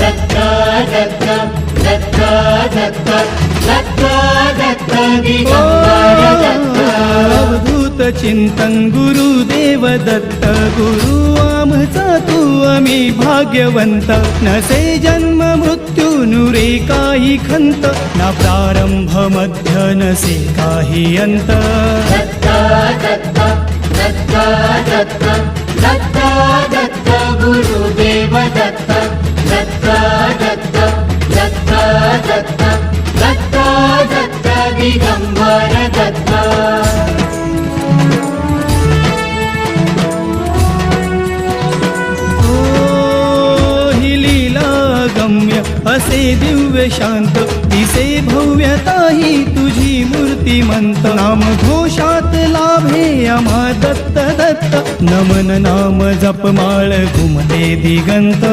दत्त दत्त दत्त दत्त दत्त दत्त दिगंबर दत्त अवधूत चिंतन गुरुदेव दत्त गुरु आमचा तू आम्ही भाग्यवंत नसे जन्म मृत्यू नुरे काही खंत ना प्रारंभ मध्य नसे काही अंत दत्त दत्त दत्त दत्त दत्त दत्त गुरुदेव दत्त दत्त दत्त दत्त दत्त दत्त दत्त दिगंबर दत्त असे दिव्य शांत दिसे भव्यता ही तुझी मूर्तिमंत नाम घोषात लाभे आम्हा दत्त दत्त नमन नाम जपमाळ घुमते दिगंत.